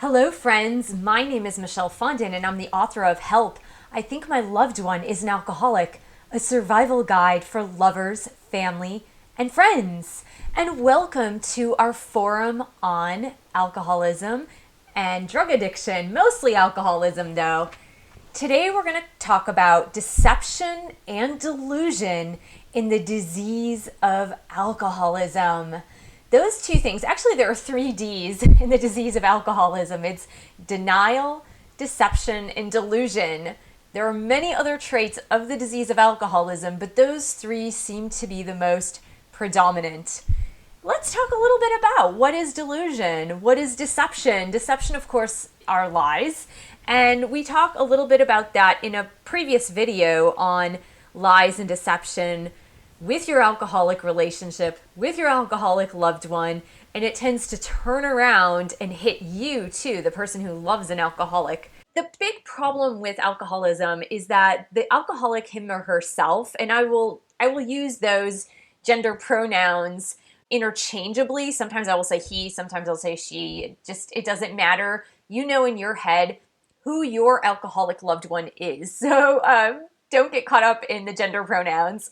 Hello, friends. My name is Michelle Fondin, and I'm the author of Help, I Think My Loved One is an Alcoholic, a survival guide for lovers, family, and friends. And welcome to our forum on alcoholism and drug addiction, mostly alcoholism, though. Today, we're going to talk about deception and delusion in the disease of alcoholism. Those two things, actually there are 3 D's in the disease of alcoholism. It's denial, deception, and delusion. There are many other traits of the disease of alcoholism, but those 3 seem to be the most predominant. Let's talk a little bit about what is delusion, what is deception. Deception, of course, are lies, and we talk a little bit about that in a previous video on lies and deception with your alcoholic relationship, with your alcoholic loved one, and it tends to turn around and hit you too, the person who loves an alcoholic. The big problem with alcoholism is that the alcoholic, him or herself, and I will use those gender pronouns interchangeably. Sometimes I will say he, sometimes I'll say she. It doesn't matter. You know in your head who your alcoholic loved one is. So don't get caught up in the gender pronouns.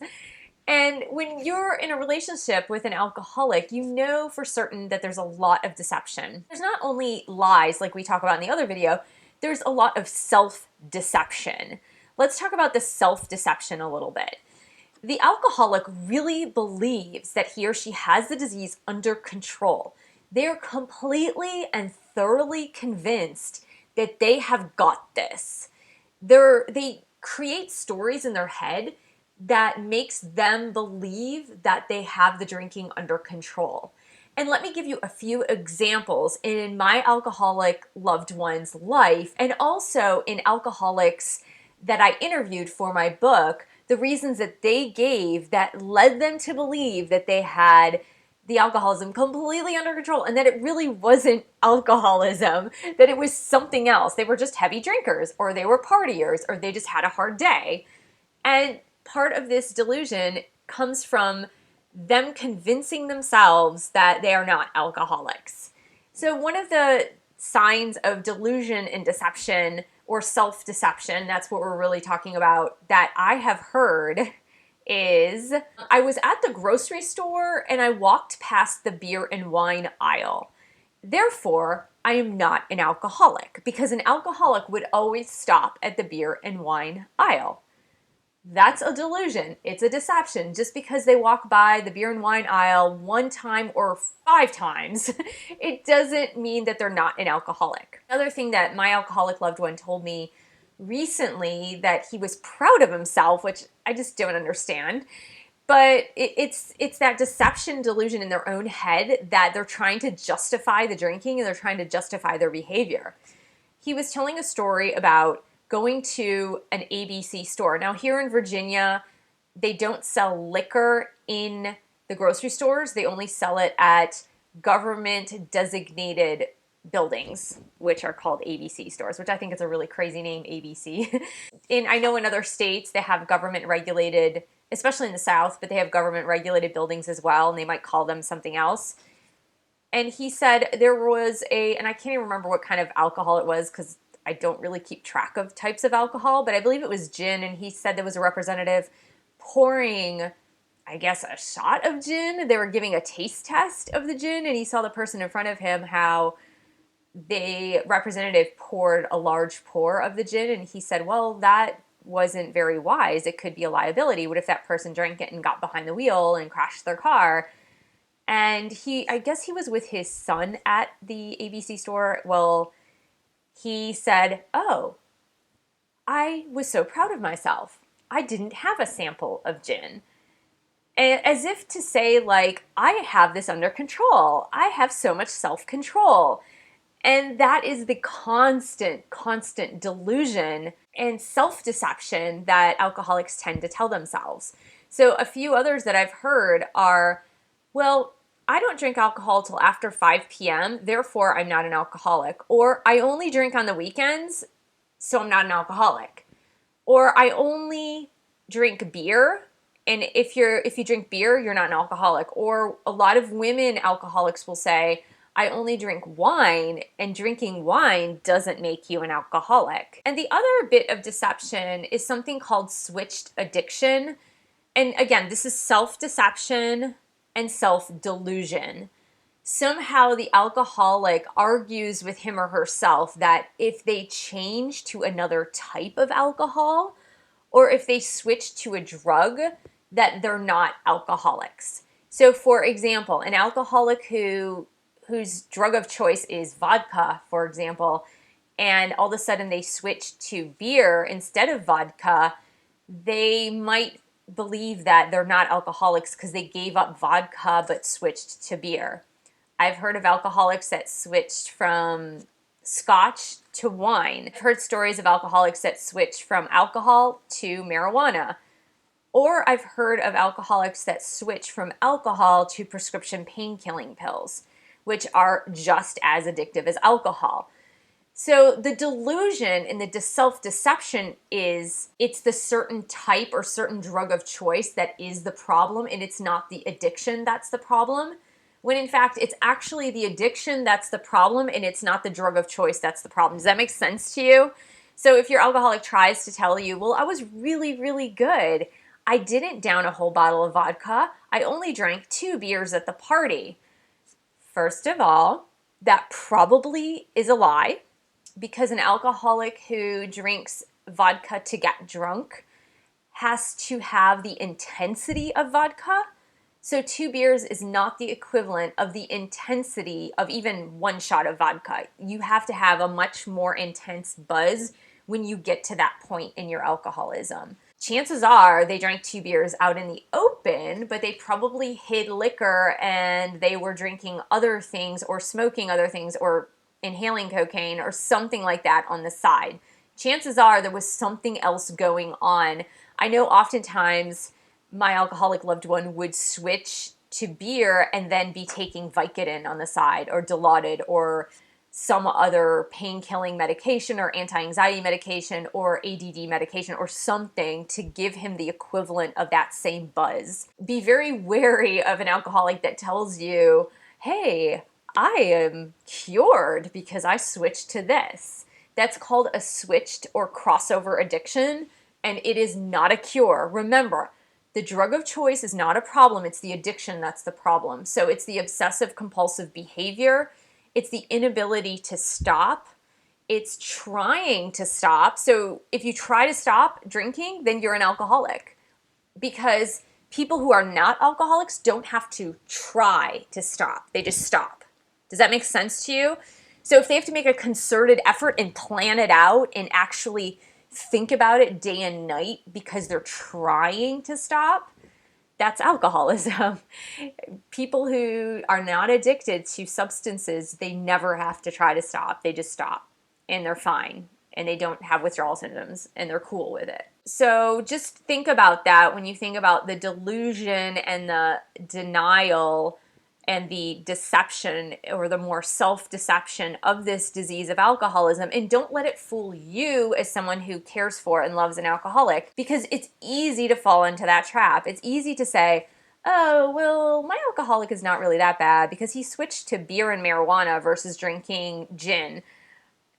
And when you're in a relationship with an alcoholic, you know for certain that there's a lot of deception. There's not only lies like we talk about in the other video, there's a lot of self-deception. Let's talk about the self-deception a little bit. The alcoholic really believes that he or she has the disease under control. They're completely and thoroughly convinced that they have got this. They create stories in their head that makes them believe that they have the drinking under control. And let me give you a few examples in my alcoholic loved one's life, and also in alcoholics that I interviewed for my book, the reasons that they gave that led them to believe that they had the alcoholism completely under control and that it really wasn't alcoholism, that it was something else. They were just heavy drinkers, or they were partiers, or they just had a hard day. And part of this delusion comes from them convincing themselves that they are not alcoholics. So one of the signs of delusion and deception, or self-deception, that's what we're really talking about, that I have heard is I was at the grocery store and I walked past the beer and wine aisle. Therefore, I am not an alcoholic, because an alcoholic would always stop at the beer and wine aisle. That's a delusion. It's a deception. Just because they walk by the beer and wine aisle 1 time or 5 times, it doesn't mean that they're not an alcoholic. Another thing that my alcoholic loved one told me recently, that he was proud of himself, which I just don't understand, but it's that deception delusion in their own head that they're trying to justify the drinking and they're trying to justify their behavior. He was telling a story about going to an ABC store. Now here in Virginia, they don't sell liquor in the grocery stores. They only sell it at government designated buildings, which are called ABC stores, which I think is a really crazy name, ABC. I know in other states they have government regulated, especially in the South, but they have government regulated buildings as well, and they might call them something else. And he said there was and I can't even remember what kind of alcohol it was, because I don't really keep track of types of alcohol, but I believe it was gin, and he said there was a representative pouring, I guess, a shot of gin. They were giving a taste test of the gin, and he saw the person in front of him, how the representative poured a large pour of the gin, and he said, well, that wasn't very wise. It could be a liability. What if that person drank it and got behind the wheel and crashed their car? And I guess he was with his son at the ABC store. Well, he said, oh, I was so proud of myself. I didn't have a sample of gin. As if to say, like, I have this under control. I have so much self-control. And that is the constant delusion and self-deception that alcoholics tend to tell themselves. So a few others that I've heard are, well, I don't drink alcohol till after 5 p.m., therefore I'm not an alcoholic. Or I only drink on the weekends, so I'm not an alcoholic. Or I only drink beer, and if you drink beer, you're not an alcoholic. Or a lot of women alcoholics will say, I only drink wine, and drinking wine doesn't make you an alcoholic. And the other bit of deception is something called switched addiction. And again, this is self-deception and self-delusion. Somehow the alcoholic argues with him or herself that if they change to another type of alcohol, or if they switch to a drug, that they're not alcoholics. So for example, an alcoholic whose drug of choice is vodka, for example, and all of a sudden they switch to beer instead of vodka, they might believe that they're not alcoholics because they gave up vodka but switched to beer. I've heard of alcoholics that switched from scotch to wine. I've heard stories of alcoholics that switched from alcohol to marijuana. Or I've heard of alcoholics that switch from alcohol to prescription pain-killing pills, which are just as addictive as alcohol. So the delusion and the self-deception is it's the certain type or certain drug of choice that is the problem, and it's not the addiction that's the problem. When in fact, it's actually the addiction that's the problem, and it's not the drug of choice that's the problem. Does that make sense to you? So if your alcoholic tries to tell you, well, I was really, really good. I didn't down a whole bottle of vodka. I only drank 2 beers at the party. First of all, that probably is a lie, because an alcoholic who drinks vodka to get drunk has to have the intensity of vodka. So 2 beers is not the equivalent of the intensity of even 1 shot of vodka. You have to have a much more intense buzz when you get to that point in your alcoholism. Chances are they drank 2 beers out in the open, but they probably hid liquor and they were drinking other things or smoking other things or inhaling cocaine or something like that on the side. Chances are there was something else going on. I know oftentimes my alcoholic loved one would switch to beer and then be taking Vicodin on the side or Dilaudid or some other pain-killing medication or anti-anxiety medication or ADD medication or something to give him the equivalent of that same buzz. Be very wary of an alcoholic that tells you, hey, I am cured because I switched to this. That's called a switched or crossover addiction, and it is not a cure. Remember, the drug of choice is not a problem. It's the addiction that's the problem. So it's the obsessive compulsive behavior. It's the inability to stop. It's trying to stop. So if you try to stop drinking, then you're an alcoholic, because people who are not alcoholics don't have to try to stop. They just stop. Does that make sense to you? So if they have to make a concerted effort and plan it out and actually think about it day and night because they're trying to stop, that's alcoholism. People who are not addicted to substances, they never have to try to stop. They just stop and they're fine and they don't have withdrawal symptoms and they're cool with it. So just think about that when you think about the delusion and the denial and the deception or the more self-deception of this disease of alcoholism. And don't let it fool you as someone who cares for and loves an alcoholic, because it's easy to fall into that trap. It's easy to say, oh, well, my alcoholic is not really that bad because he switched to beer and marijuana versus drinking gin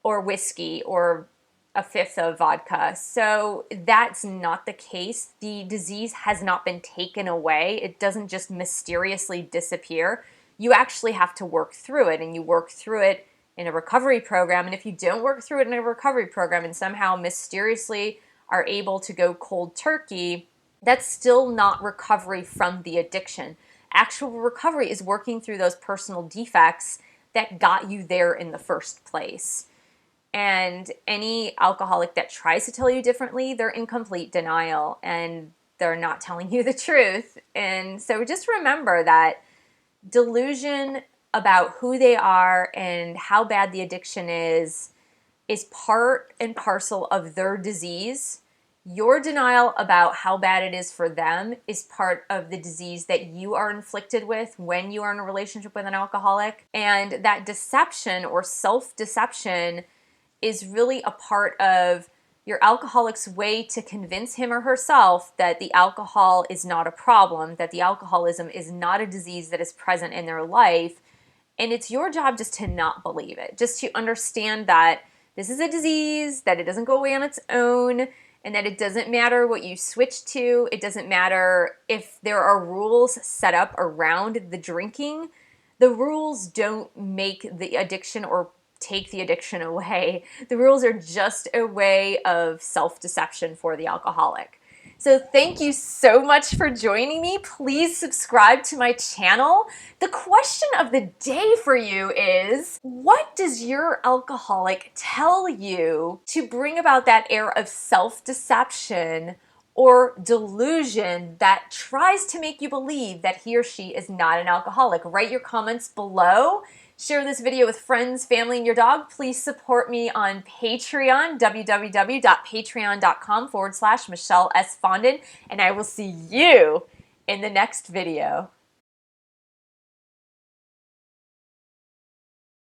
or whiskey or a fifth of vodka. So that's not the case. The disease has not been taken away. It doesn't just mysteriously disappear. You actually have to work through it, and you work through it in a recovery program. And if you don't work through it in a recovery program and somehow mysteriously are able to go cold turkey, that's still not recovery from the addiction. Actual recovery is working through those personal defects that got you there in the first place. And any alcoholic that tries to tell you differently, they're in complete denial and they're not telling you the truth. And so just remember that delusion about who they are and how bad the addiction is part and parcel of their disease. Your denial about how bad it is for them is part of the disease that you are inflicted with when you are in a relationship with an alcoholic. And that deception or self-deception is really a part of your alcoholic's way to convince him or herself that the alcohol is not a problem, that the alcoholism is not a disease that is present in their life, And it's your job just to not believe it, just to understand that this is a disease, that it doesn't go away on its own, and that it doesn't matter what you switch to. It doesn't matter if there are rules set up around the drinking. The rules don't make the addiction or take the addiction away. The rules are just a way of self-deception for the alcoholic. So thank you so much for joining me. Please subscribe to my channel. The question of the day for you is, what does your alcoholic tell you to bring about that air of self-deception or delusion that tries to make you believe that he or she is not an alcoholic? Write your comments below. Share this video with friends, family, and your dog. Please support me on Patreon, www.patreon.com/Michelle S. Fondin, and I will see you in the next video.